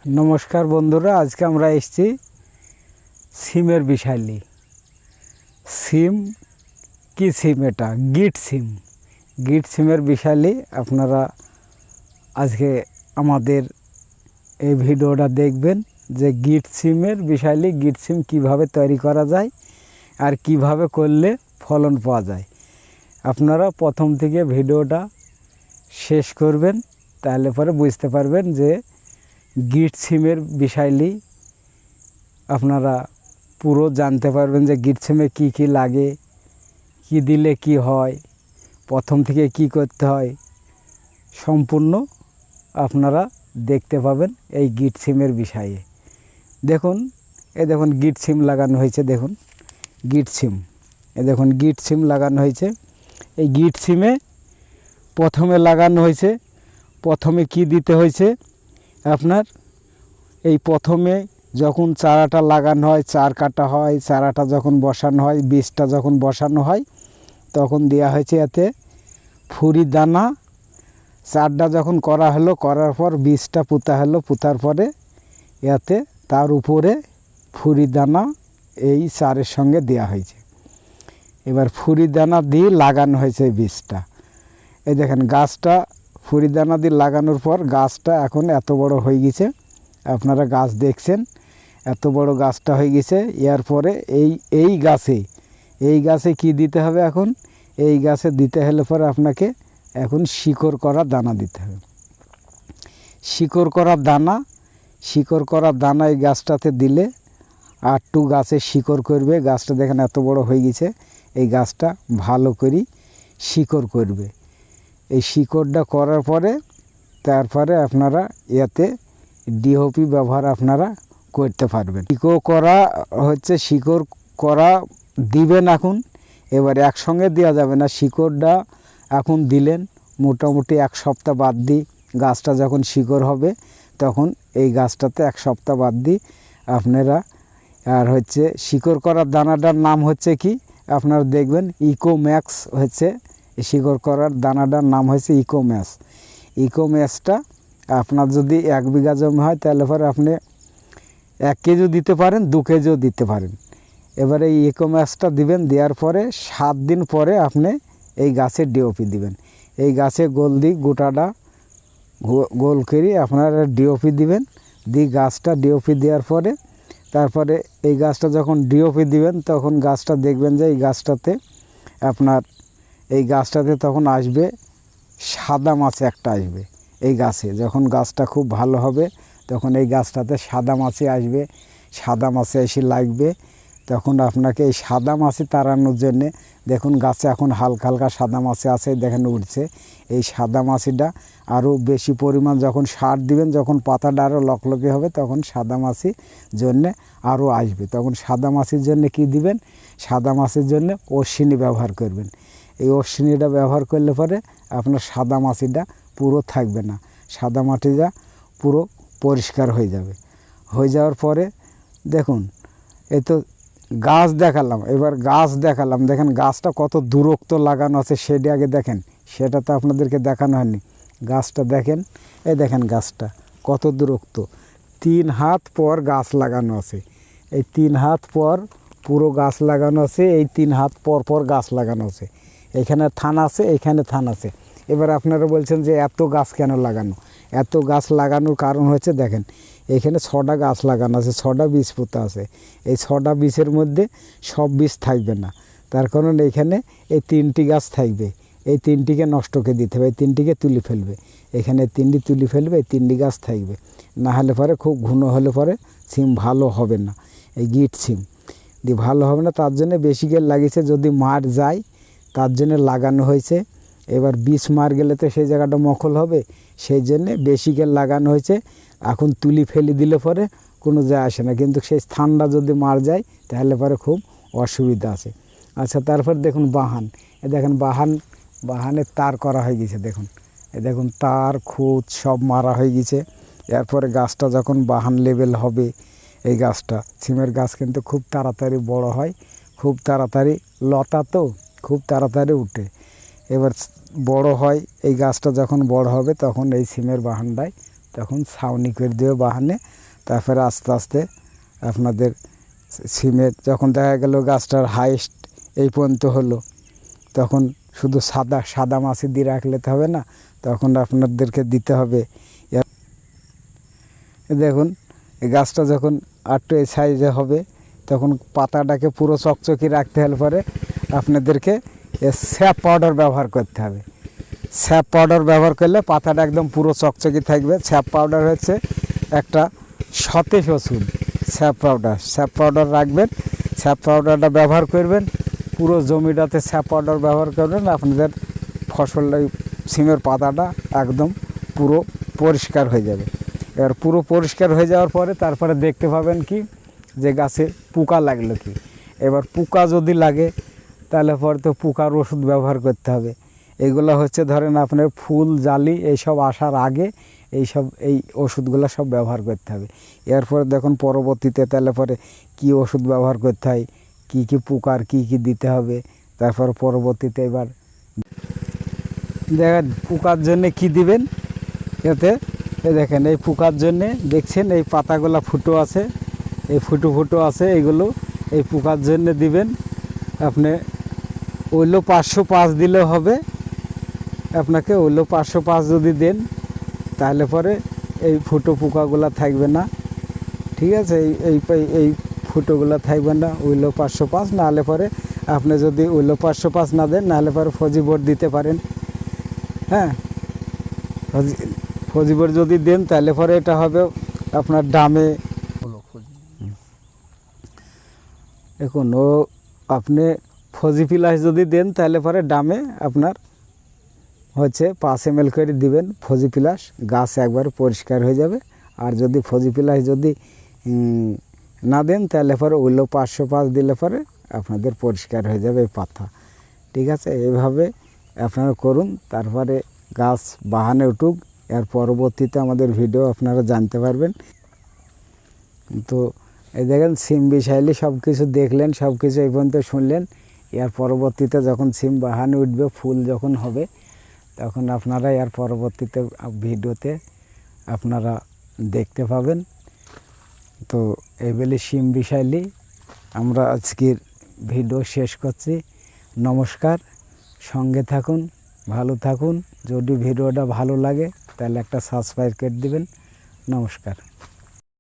नमस्कार बंधुरा आज के আমরা এসেছি সিমের বিষয় নিয়ে। সিম কি সিম? এটা গিট সিমের বিষয় নিয়ে আপনারা আজকে আমাদের এই ভিডিওটা দেখবেন যে গিট সিমের বিষয় নিয়ে, গিট সিম কীভাবে তৈরি করা যায় আর কিভাবে করলে ফলন পাওয়া যায়। আপনারা প্রথম থেকে ভিডিওটা শেষ করবেন, তাহলে পরে বুঝতে পারবেন যে গিট সিমের বিষয় নিয়ে আপনারা পুরো জানতে পারবেন যে গিট সিমে কী কী লাগে, কি দিলে কি হয়, প্রথম থেকে কি করতে হয়, সম্পূর্ণ আপনারা দেখতে পাবেন এই গিট সিমের বিষয়ে। দেখুন দেখুন গিট সিম লাগানো হয়েছে, দেখুন গিট সিম, দেখুন গিট সিম লাগানো হয়েছে। এই গিট সিমে প্রথমে লাগানো হয়েছে, প্রথমে কি দিতে হয়েছে আপনার, এই প্রথমে যখন চারাটা লাগানো হয়, চার কাটা হয়, চারাটা যখন বসানো হয়, বীজটা যখন বসানো হয় তখন দেওয়া হয়েছে এতে ফুরি দানা। চারটা যখন করা হলো, করার পর বীজটা পুঁতা হলো, পুঁতার পরে এতে তার উপরে ফুরি দানা এই চারের সঙ্গে দেওয়া হয়েছে। এবার ফুরি দানা দিয়ে লাগানো হয়েছে এই বীজটা। এই দেখেন গাছটা ফুরি দানা দিয়ে লাগানোর পর গাছটা এখন এত বড় হয়ে গেছে, আপনারা গাছ দেখছেন এত বড় গাছটা হয়ে গেছে। এর পরে এই গাছে কি দিতে হবে এখন, এই গাছে দিতে হলে পরে আপনাকে এখন শিকড় করা দানা দিতে হবে। শিকড় করা দানা এই গাছটাতে দিলে আর একটু গাছে শিকড় করবে। গাছটা দেখেন এত বড় হয়ে গেছে, এই গাছটা ভালো করে শিকড় করবে। এই শিকড়টা করার পরে তারপরে আপনারা এতে ডিওপি ব্যবহার আপনারা করতে পারবেন। শিকড় করা দিবেন এখন। এবার একসঙ্গে দেওয়া যাবে না, শিকড়টা এখন দিলেন মোটামুটি এক সপ্তাহ বাদ দিয়ে, গাছটা যখন শিকড় হবে তখন এই গাছটাতে এক সপ্তাহ বাদ দিয়ে আপনারা আর শিকড় করার দানাটার নাম হচ্ছে কি আপনারা দেখবেন ইকোম্যাক্স শিকড় করার দানাটার নাম হয়েছে ইকোম্যাক্সটা আপনার যদি 1 বিঘা জমি হয় তাহলে পরে আপনি 1 কেজিও দিতে পারেন, 2 কেজিও দিতে পারেন। এবারে এই ইকোম্যাক্সটা দিবেন, দেওয়ার পরে 7 দিন পরে আপনি এই গাছে ডিওপি দিবেন। এই গাছে গোটাটা গোল করে আপনারা ডিওপি দিবেন। গাছটা ডিওপি দেওয়ার পরে তারপরে এই গাছটা যখন ডিওপি দিবেন তখন গাছটা দেখবেন যে এই গাছটাতে তখন আসবে সাদা মাছ একটা আসবে। এই গাছে যখন গাছটা খুব ভালো হবে তখন এই গাছটাতে সাদা মাছি আসবে, সাদা মাছি এসে লাগবে। তখন আপনাকে এই সাদা মাছি তাড়ানোর জন্যে দেখুন গাছে এখন হালকা হালকা সাদা মাছি আছে, দেখেন উঠছে। এই সাদা মাছিটা আরও বেশি পরিমাণ যখন সার দিবেন, যখন পাতাটা আরও লকলকে হবে তখন সাদা মাছির জন্যে আরও আসবে। তখন সাদা মাছির জন্য কি দিবেন, সাদা মাছির জন্য অশ্বিনী ব্যবহার করবেন। এই অশ্বিনীটা ব্যবহার করলে পরে আপনার সাদা মাছিটা পুরো থাকবে না, সাদা মাটিটা পুরো পরিষ্কার হয়ে যাবে। হয়ে যাওয়ার পরে দেখুন এই তো গাছ দেখালাম, এবার দেখেন গাছটা কত দূরত্ব লাগানো আছে সেটা আগে দেখেন, সেটা তো আপনাদেরকে দেখানো হয়নি। গাছটা দেখেন, এই দেখেন গাছটা কত দূরত্ব, 3 হাত পর গাছ লাগানো আছে। এই 3 হাত পর পুরো গাছ লাগানো আছে, এই 3 হাত পর পর গাছ লাগানো আছে। এখানে থান আছে, এইখানে থান আছে। এবার আপনারা বলছেন যে এত গাছ কেন লাগানো? এত গাছ লাগানোর কারণ হচ্ছে দেখেন এখানে 6টা গাছ লাগানো আছে, 6টা বীজ পোতা আছে। এই 6টা বীজের মধ্যে সব বীজ থাকবে না, তার কারণ এখানে এই 3টি গাছ থাকবে। এই 3টিকে নষ্ট করে দিতে হবে, এই 3টিকে তুলে ফেলবে। এখানে 3টি তুলে ফেলবে, এই 3টি গাছ থাকবে। না হলে পরে খুব ঘন হলে পরে সিম ভালো হবে না, এই গিট সিম দিয়ে ভালো হবে না। তার জন্য বেশি করে লাগিয়েছে, যদি মার যায় তার জন্য লাগানো হয়েছে। এবার বীজ মার গেলে তো সেই জায়গাটা মখল হবে, সেই জন্যে বেশি করে লাগানো হয়েছে। এখন তুলি ফেলে দিলে পরে কোনো যায় আসে না, কিন্তু সেই স্থানটা যদি মার যায় তাহলে পরে খুব অসুবিধা আছে। আচ্ছা, তারপর দেখুন বাহান, দেখেন বাহানের তার করা হয়ে গেছে। দেখুন তার খুঁত সব মারা হয়ে গেছে। এরপরে গাছটা যখন বাহান লেভেল হবে, এই গাছটা সিমের গাছ কিন্তু খুব তাড়াতাড়ি বড় হয়, খুব তাড়াতাড়ি লতা তো খুব তাড়াতাড়ি উঠে। এবার বড় হয়, এই গাছটা যখন বড় হবে তখন এই সিমের বাহানটায় তখন ছাউনি করে দেবে বাহানে। তারপরে আস্তে আস্তে আপনাদের সিমের যখন দেখা গেল গাছটার হাইস্ট এই পর্যন্ত হলো, তখন শুধু সাদা মাছি দিয়ে রাখলে তো হবে না, তখন আপনাদেরকে দিতে হবে। দেখুন এই গাছটা যখন একটু এই সাইজে হবে, তখন পাতাটাকে পুরো চকচকি রাখতে হলে পরে আপনাদেরকে স্যাপ পাউডার ব্যবহার করতে হবে। স্যাপ পাউডার ব্যবহার করলে পাতাটা একদম পুরো চকচকি থাকবে। স্যাপ পাউডার হচ্ছে একটা সতেজ ওষুধ। স্যাপ পাউডার রাখবেন, স্যাপ পাউডারটা ব্যবহার করবেন, পুরো জমিটাতে স্যাপ পাউডার ব্যবহার করবেন। আপনাদের ফসলটা সিমের পাতাটা একদম পুরো পরিষ্কার হয়ে যাবে। এবার পুরো পরিষ্কার হয়ে যাওয়ার পরে তারপরে দেখতে পাবেন কি যে গাছে পোকা লাগলো কি। এবার পোকা যদি লাগে তাহলে পরে তো পোকার ওষুধ ব্যবহার করতে হবে। এগুলো হচ্ছে ধরেন আপনার ফুল জালি এইসব আসার আগে এই ওষুধগুলো সব ব্যবহার করতে হবে। এরপরে দেখুন পরবর্তীতে তাহলে পরে কী ওষুধ ব্যবহার করতে হয়, কী কী পোকার কী কী দিতে হবে, তারপর পরবর্তীতে এবার দেখেন পোকার জন্যে কী দিবেন। এতে দেখেন এই পোকার জন্যে দেখছেন এই পাতাগুলো ফুটো আছে, এই ফুটো আছে, এইগুলো এই পোকার জন্যে দিবেন। আপনি ওইলো 505 দিলেও হবে, আপনাকে ওইলো 505 যদি দেন তাহলে পরে এই ফুটো পোকাগুলো থাকবে না। ঠিক আছে, এই ফুটোগুলো থাকবে না। ওইলো 505, নাহলে পরে আপনি যদি ওইলো 505 না দেন, নাহলে পরে ফজিবোর্ড দিতে পারেন। হ্যাঁ, ফজিবোর্ড যদি দেন তাহলে পরে এটা হবে আপনার ডামে। দেখুন আপনি ফজিপ্লাস যদি দেন তাহলে পরে ডামে আপনার হচ্ছে 5 ml করে দিবেন ফজিপ্লাস, গাছ একবার পরিষ্কার হয়ে যাবে। আর যদি ফজিপ্লাস যদি না দেন তাহলে পরে ওইলো 505 দিলে পরে আপনাদের পরিষ্কার হয়ে যাবে এই পাতা। ঠিক আছে, এইভাবে আপনারা করুন, তারপরে গাছ বাহানে উঠুক। এর পরবর্তীতে আমাদের ভিডিও আপনারা জানতে পারবেন। তো এই দেখেন সিম বিষাইলে সব কিছু দেখলেন, সব কিছু এই পর্যন্ত শুনলেন। এর পরবর্তীতে যখন সিম বাহানে উঠবে, ফুল যখন হবে, তখন আপনারা এর পরবর্তীতে ভিডিওতে আপনারা দেখতে পাবেন। তো এই বলে সিম বিষাইলে আমরা আজকের ভিডিও শেষ করছি। নমস্কার, সঙ্গে থাকুন, ভালো থাকুন। যদি ভিডিওটা ভালো লাগে তাহলে একটা সাবস্ক্রাইব করে দেবেন। নমস্কার।